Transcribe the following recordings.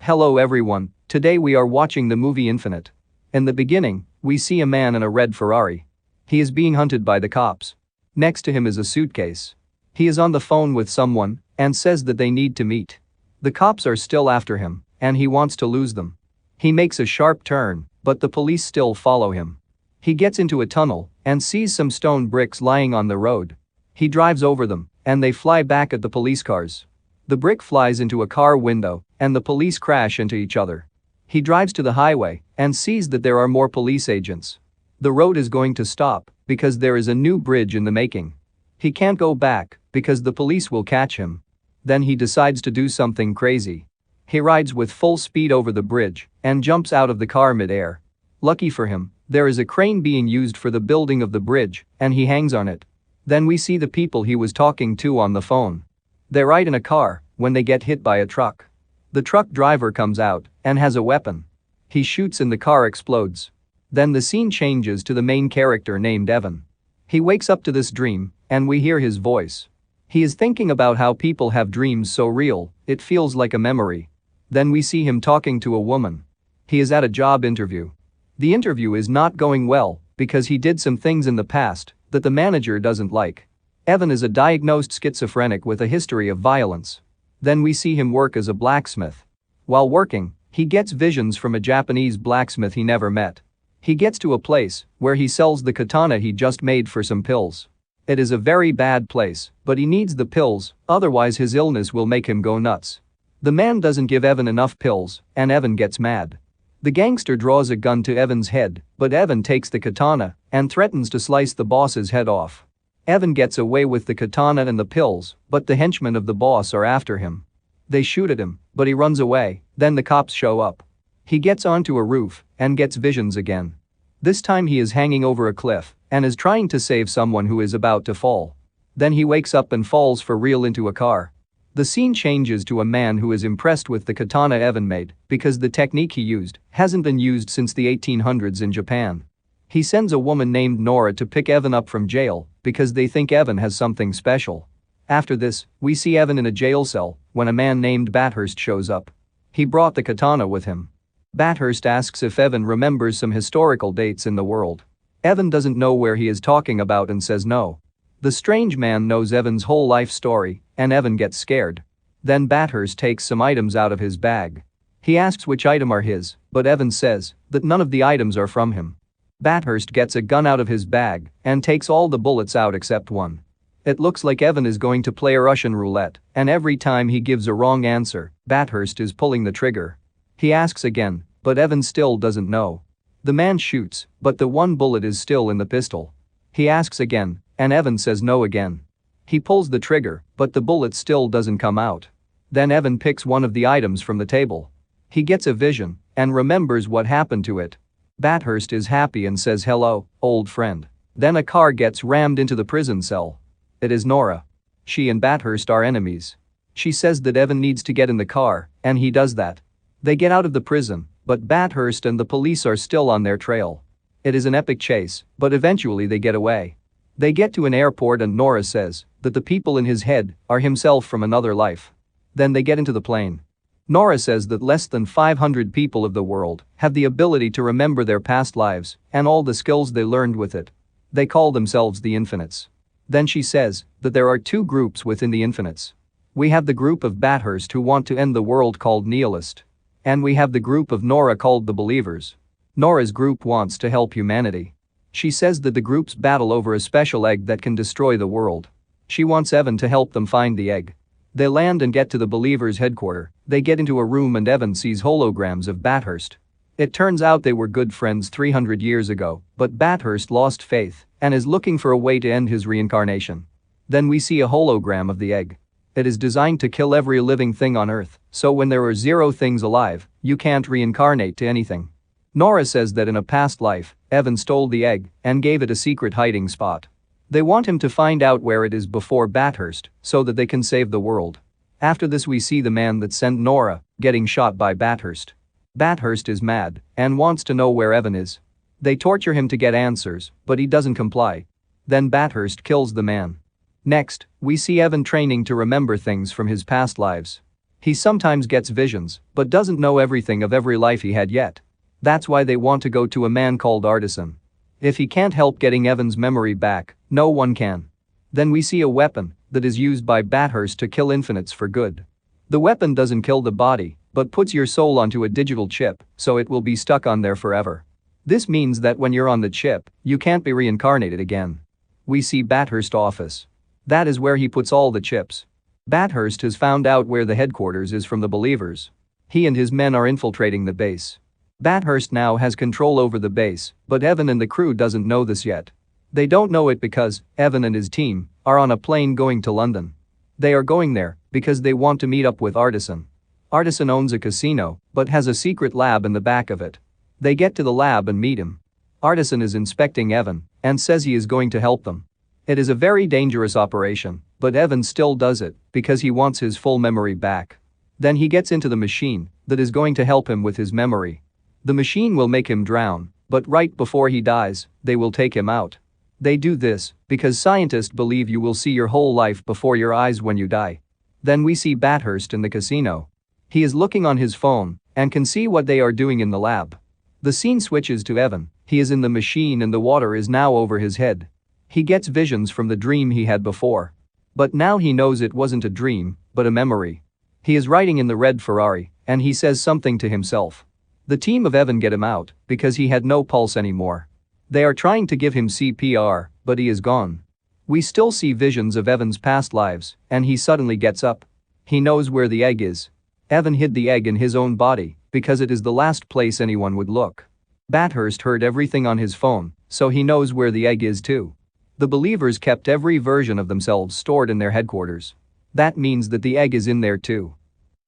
Hello everyone, today we are watching the movie Infinite. In the beginning, we see a man in a red Ferrari. He is being hunted by the cops. Next to him is a suitcase. He is on the phone with someone and says that they need to meet. The cops are still after him and he wants to lose them. He makes a sharp turn, but the police still follow him. He gets into a tunnel and sees some stone bricks lying on the road. He drives over them and they fly back at the police cars. The brick flies into a car window and the police crash into each other. He drives to the highway and sees that there are more police agents. The road is going to stop because there is a new bridge in the making. He can't go back because the police will catch him. Then he decides to do something crazy. He rides with full speed over the bridge and jumps out of the car mid-air. Lucky for him, there is a crane being used for the building of the bridge and he hangs on it. Then we see the people he was talking to on the phone. They ride in a car when they get hit by a truck. The truck driver comes out and has a weapon. He shoots and the car explodes. Then the scene changes to the main character named Evan. He wakes up to this dream and we hear his voice. He is thinking about how people have dreams so real, it feels like a memory. Then we see him talking to a woman. He is at a job interview. The interview is not going well because he did some things in the past that the manager doesn't like. Evan is a diagnosed schizophrenic with a history of violence. Then we see him work as a blacksmith. While working, he gets visions from a Japanese blacksmith he never met. He gets to a place where he sells the katana he just made for some pills. It is a very bad place, but he needs the pills, otherwise his illness will make him go nuts. The man doesn't give Evan enough pills, and Evan gets mad. The gangster draws a gun to Evan's head, but Evan takes the katana and threatens to slice the boss's head off. Evan gets away with the katana and the pills, but the henchmen of the boss are after him. They shoot at him, but he runs away, then the cops show up. He gets onto a roof and gets visions again. This time he is hanging over a cliff and is trying to save someone who is about to fall. Then he wakes up and falls for real into a car. The scene changes to a man who is impressed with the katana Evan made because the technique he used hasn't been used since the 1800s in Japan. He sends a woman named Nora to pick Evan up from jail because they think Evan has something special. After this, we see Evan in a jail cell when a man named Bathurst shows up. He brought the katana with him. Bathurst asks if Evan remembers some historical dates in the world. Evan doesn't know where he is talking about and says no. The strange man knows Evan's whole life story and Evan gets scared. Then Bathurst takes some items out of his bag. He asks which item are his, but Evan says that none of the items are from him. Bathurst gets a gun out of his bag and takes all the bullets out except one. It looks like Evan is going to play Russian roulette, and every time he gives a wrong answer, Bathurst is pulling the trigger. He asks again, but Evan still doesn't know. The man shoots, but the one bullet is still in the pistol. He asks again, and Evan says no again. He pulls the trigger, but the bullet still doesn't come out. Then Evan picks one of the items from the table. He gets a vision and remembers what happened to it. Bathurst is happy and says hello, old friend. Then a car gets rammed into the prison cell. It is Nora. She and Bathurst are enemies. She says that Evan needs to get in the car, and he does that. They get out of the prison, but Bathurst and the police are still on their trail. It is an epic chase, but eventually they get away. They get to an airport and Nora says that the people in his head are himself from another life. Then they get into the plane. Nora says that less than 500 people of the world have the ability to remember their past lives and all the skills they learned with it. They call themselves the Infinites. Then she says that there are two groups within the Infinites. We have the group of Bathurst who want to end the world called Nihilist. And we have the group of Nora called the Believers. Nora's group wants to help humanity. She says that the groups battle over a special egg that can destroy the world. She wants Evan to help them find the egg. They land and get to the Believers' headquarters. They get into a room and Evan sees holograms of Bathurst. It turns out they were good friends 300 years ago, but Bathurst lost faith and is looking for a way to end his reincarnation. Then we see a hologram of the egg. It is designed to kill every living thing on Earth, so when there are 0 things alive, you can't reincarnate to anything. Nora says that in a past life, Evan stole the egg and gave it a secret hiding spot. They want him to find out where it is before Bathurst so that they can save the world. After this we see the man that sent Nora getting shot by Bathurst. Bathurst is mad and wants to know where Evan is. They torture him to get answers, but he doesn't comply. Then Bathurst kills the man. Next, we see Evan training to remember things from his past lives. He sometimes gets visions, but doesn't know everything of every life he had yet. That's why they want to go to a man called Artisan. If he can't help getting Evan's memory back, no one can. Then we see a weapon that is used by Bathurst to kill infinites for good. The weapon doesn't kill the body, but puts your soul onto a digital chip, so it will be stuck on there forever. This means that when you're on the chip, you can't be reincarnated again. We see Bathurst's office. That is where he puts all the chips. Bathurst has found out where the headquarters is from the believers. He and his men are infiltrating the base. Bathurst now has control over the base, but Evan and the crew doesn't know this yet. They don't know it because Evan and his team are on a plane going to London. They are going there because they want to meet up with Artisan. Artisan owns a casino but has a secret lab in the back of it. They get to the lab and meet him. Artisan is inspecting Evan and says he is going to help them. It is a very dangerous operation, but Evan still does it because he wants his full memory back. Then he gets into the machine that is going to help him with his memory. The machine will make him drown, but right before he dies, they will take him out. They do this because scientists believe you will see your whole life before your eyes when you die. Then we see Bathurst in the casino. He is looking on his phone and can see what they are doing in the lab. The scene switches to Evan. He is in the machine and the water is now over his head. He gets visions from the dream he had before. But now he knows it wasn't a dream, but a memory. He is riding in the red Ferrari and he says something to himself. The team of Evan get him out because he had no pulse anymore. They are trying to give him CPR, but he is gone. We still see visions of Evan's past lives and he suddenly gets up. He knows where the egg is. Evan hid the egg in his own body because it is the last place anyone would look. Bathurst heard everything on his phone, so he knows where the egg is too. The believers kept every version of themselves stored in their headquarters. That means that the egg is in there too.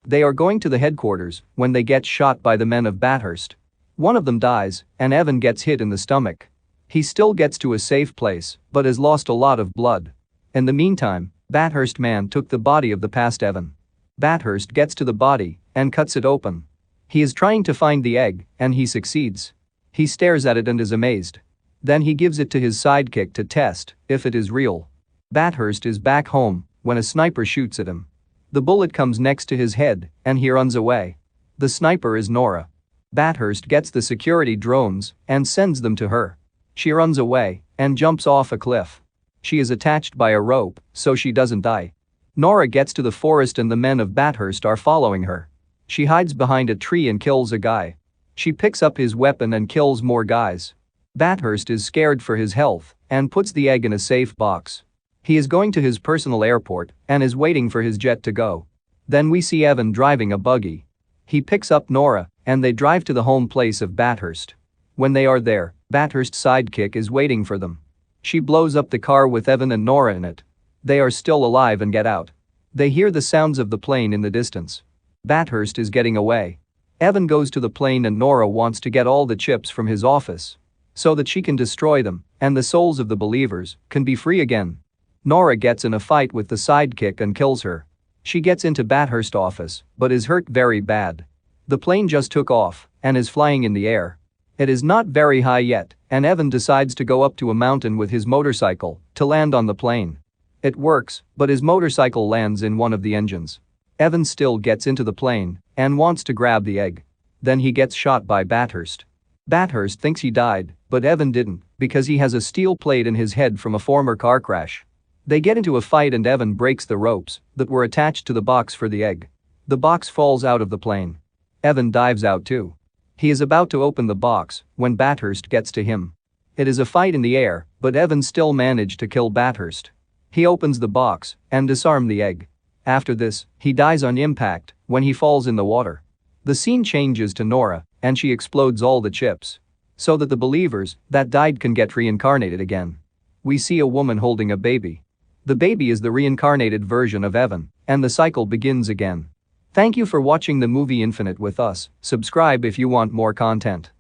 They are going to the headquarters when they get shot by the men of Bathurst. One of them dies and Evan gets hit in the stomach. He still gets to a safe place but has lost a lot of blood. In the meantime, Bathurst man took the body of the past Evan. Bathurst gets to the body and cuts it open. He is trying to find the egg and he succeeds. He stares at it and is amazed. Then he gives it to his sidekick to test if it is real. Bathurst is back home when a sniper shoots at him. The bullet comes next to his head and he runs away. The sniper is Nora. Bathurst gets the security drones and sends them to her. She runs away and jumps off a cliff. She is attached by a rope so she doesn't die. Nora gets to the forest and the men of Bathurst are following her. She hides behind a tree and kills a guy. She picks up his weapon and kills more guys. Bathurst is scared for his health and puts the egg in a safe box. He is going to his personal airport and is waiting for his jet to go. Then we see Evan driving a buggy. He picks up Nora and they drive to the home place of Bathurst. When they are there, Bathurst's sidekick is waiting for them. She blows up the car with Evan and Nora in it. They are still alive and get out. They hear the sounds of the plane in the distance. Bathurst is getting away. Evan goes to the plane and Nora wants to get all the chips from his office so that she can destroy them and the souls of the believers can be free again. Nora gets in a fight with the sidekick and kills her. She gets into Bathurst's office but is hurt very bad. The plane just took off and is flying in the air. It is not very high yet and Evan decides to go up to a mountain with his motorcycle to land on the plane. It works, but his motorcycle lands in one of the engines. Evan still gets into the plane and wants to grab the egg. Then he gets shot by Bathurst. Bathurst thinks he died, but Evan didn't because he has a steel plate in his head from a former car crash. They get into a fight and Evan breaks the ropes that were attached to the box for the egg. The box falls out of the plane. Evan dives out too. He is about to open the box when Bathurst gets to him. It is a fight in the air, but Evan still managed to kill Bathurst. He opens the box and disarms the egg. After this, he dies on impact when he falls in the water. The scene changes to Nora and she explodes all the chips so that the believers that died can get reincarnated again. We see a woman holding a baby. The baby is the reincarnated version of Evan and the cycle begins again. Thank you for watching the movie Infinite with us. Subscribe if you want more content.